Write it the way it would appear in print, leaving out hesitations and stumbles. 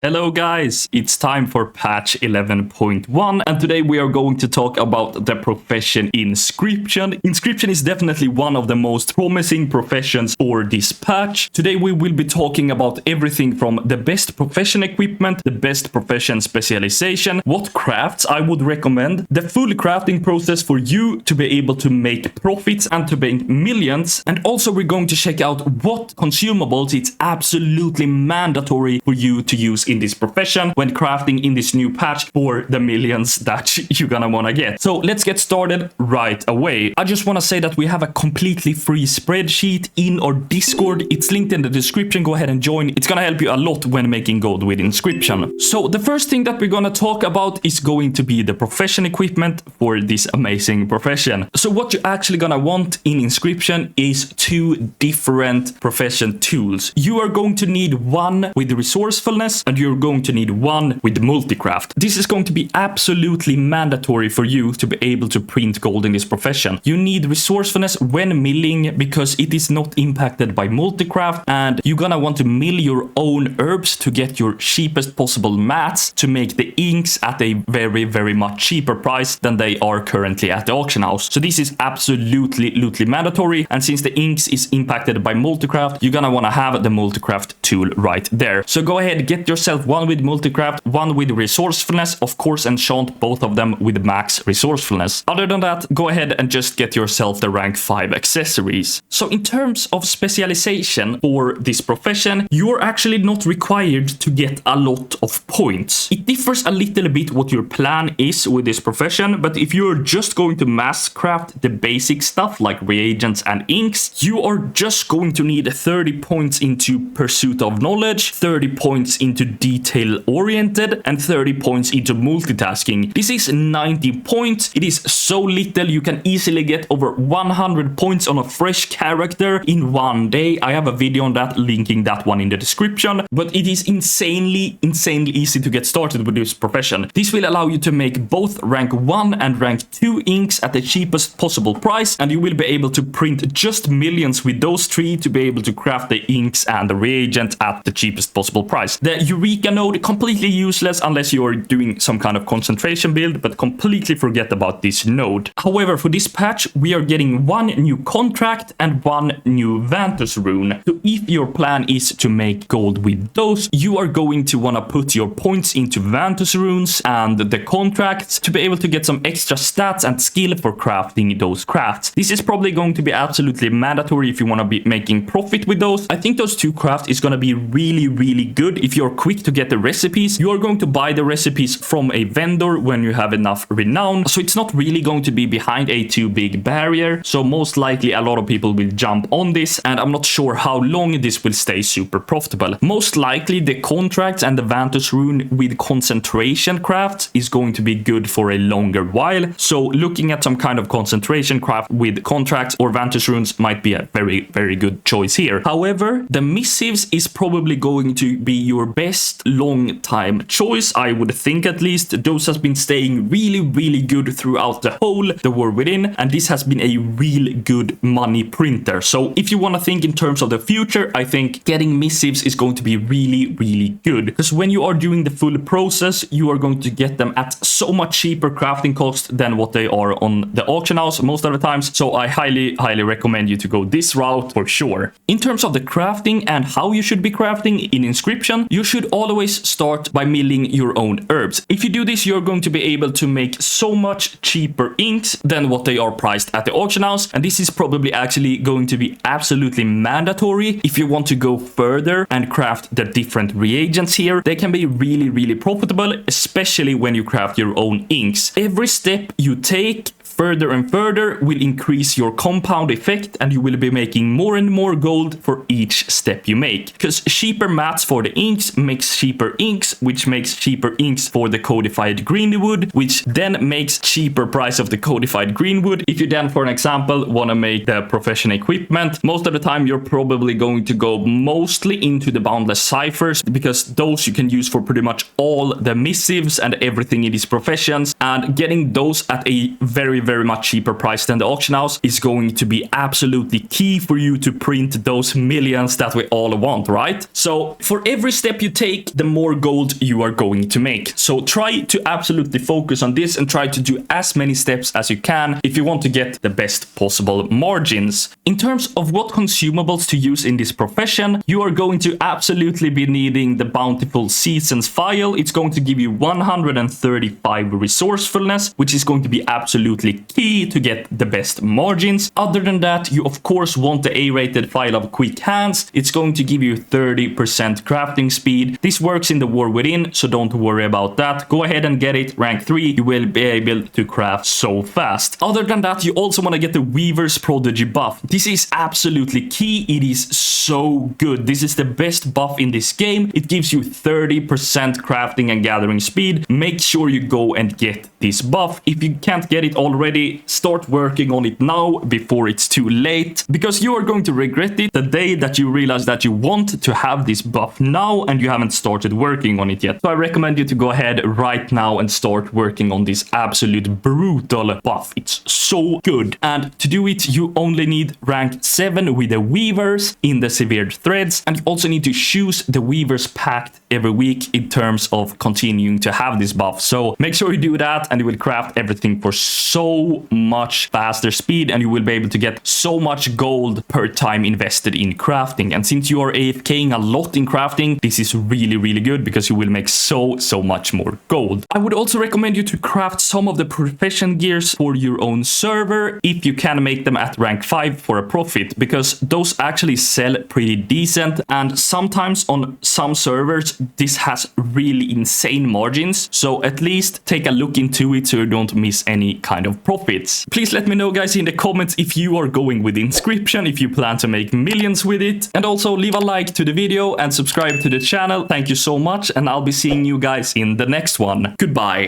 Hello guys, it's time for patch 11.1 and today we are going to talk about the profession Inscription. Inscription is definitely one of the most promising professions for this patch. Today we will be talking about everything from the best profession equipment, the best profession specialization, what crafts I would recommend, the full crafting process for you to be able to make profits and to make millions, and also we're going to check out what consumables it's absolutely mandatory for you to use in this profession when crafting in this new patch for the millions that you're gonna wanna get. So let's get started right away. I just wanna say that we have a completely free spreadsheet in our Discord. It's linked in the description. Go ahead and join. It's gonna help you a lot when making gold with Inscription. So the first thing that we're gonna talk about is going to be the profession equipment for this amazing profession. So what you're actually gonna want in Inscription is two different profession tools. You are going to need one with resourcefulness and you're going to need one with multicraft. This is going to be absolutely mandatory for you to be able to print gold in this profession. You need resourcefulness when milling because it is not impacted by multicraft, and you're gonna want to mill your own herbs to get your cheapest possible mats to make the inks at a very much cheaper price than they are currently at the auction house. So this is absolutely mandatory, and since the inks is impacted by multicraft, you're gonna want to have the multicraft tool right there. So go ahead, get yourself one with multicraft, one with resourcefulness, of course, enchant both of them with max resourcefulness. Other than that, go ahead and just get yourself the rank 5 accessories. So in terms of specialization for this profession, you're actually not required to get a lot of points. It differs a little bit what your plan is with this profession, but if you're just going to mass craft the basic stuff like reagents and inks, you are just going to need 30 points into pursuit of knowledge, 30 points into detail oriented, and 30 points into multitasking. This is 90 points. It is so little. You can easily get over 100 points on a fresh character in one day. I have a video on that, linking that one in the description, but it is insanely easy to get started with this profession. This will allow you to make both rank 1 and rank 2 inks at the cheapest possible price, and you will be able to print just millions with those three to be able to craft the inks and the reagent at the cheapest possible price. The Eureka node, completely useless unless you're doing some kind of concentration build, but completely forget about this node. However, for this patch, we are getting one new contract and one new Vantus rune. So if your plan is to make gold with those, you are going to want to put your points into Vantus runes and the contracts to be able to get some extra stats and skill for crafting those crafts. This is probably going to be absolutely mandatory if you want to be making profit with those. I think those two crafts is going to be really good if you're quick to get the recipes. You are going to buy the recipes from a vendor when you have enough renown, so it's not really going to be behind a too big barrier. So most likely a lot of people will jump on this, and I'm not sure how long this will stay super profitable. Most likely the contracts and the Vantus rune with concentration crafts is going to be good for a longer while. So looking at some kind of concentration craft with contracts or Vantus runes might be a very good choice here. However, the missives is probably going to be your best long time choice, I would think. At least those has been staying really good throughout the war within, and this has been a real good money printer. So if you want to think in terms of the future, I think getting missives is going to be really good, because when you are doing the full process, you are going to get them at so much cheaper crafting cost than what they are on the auction house most of the times. So I highly recommend you to go this route for sure. In terms of the crafting and how you should be crafting in Inscription, you should always start by milling your own herbs. If you do this, you're going to be able to make so much cheaper inks than what they are priced at the auction house, and this is probably actually going to be absolutely mandatory if you want to go further and craft the different reagents here. They can be really profitable, especially when you craft your own inks. Every step you take further and further will increase your compound effect, and you will be making more and more gold for each step you make. Because cheaper mats for the inks makes cheaper inks, which makes cheaper inks for the codified greenwood, which then makes cheaper price of the codified greenwood. If you then, for an example, want to make the profession equipment, most of the time you're probably going to go mostly into the Boundless Ciphers, because those you can use for pretty much all the missives and everything in these professions, and getting those at a very very much cheaper price than the auction house is going to be absolutely key for you to print those millions that we all want, right? So for every step you take, the more gold you are going to make. So try to absolutely focus on this and try to do as many steps as you can if you want to get the best possible margins. In terms of what consumables to use in this profession, you are going to absolutely be needing the Bountiful Seasons file. It's going to give you 135 resourcefulness, which is going to be absolutely key to get the best margins. Other than that, you of course want the A-rated file of Quick Hands. It's going to give you 30% crafting speed. This works in the War Within, so don't worry about that. Go ahead and get it. Rank 3, you will be able to craft so fast. Other than that, you also want to get the Weaver's Prodigy buff. This is absolutely key. It is so good. This is the best buff in this game. It gives you 30% crafting and gathering speed. Make sure you go and get this buff. If you can't get it already, start working on it now before it's too late, because you are going to regret it the day that you realize that you want to have this buff now and you haven't started working on it yet. So I recommend you to go ahead right now and start working on this absolute brutal buff. It's so good. And to do it, you only need rank 7 with the Weavers in the Severed Threads, and you also need to choose the Weavers Pact every week in terms of continuing to have this buff. So make sure you do that and you will craft everything for so much faster speed, and you will be able to get so much gold per time invested in crafting. And since you are AFKing a lot in crafting, this is really good because you will make so much more gold. I would also recommend you to craft some of the profession gears for your own server if you can make them at rank 5 for a profit, because those actually sell pretty decent, and sometimes on some servers this has really insane margins. So at least take a look into it so you don't miss any kind of profits. Please let me know, guys, in the comments if you are going with Inscription, if you plan to make millions with it, and also leave a like to the video and subscribe to the channel. Thank you so much, and I'll be seeing you guys in the next one. Goodbye.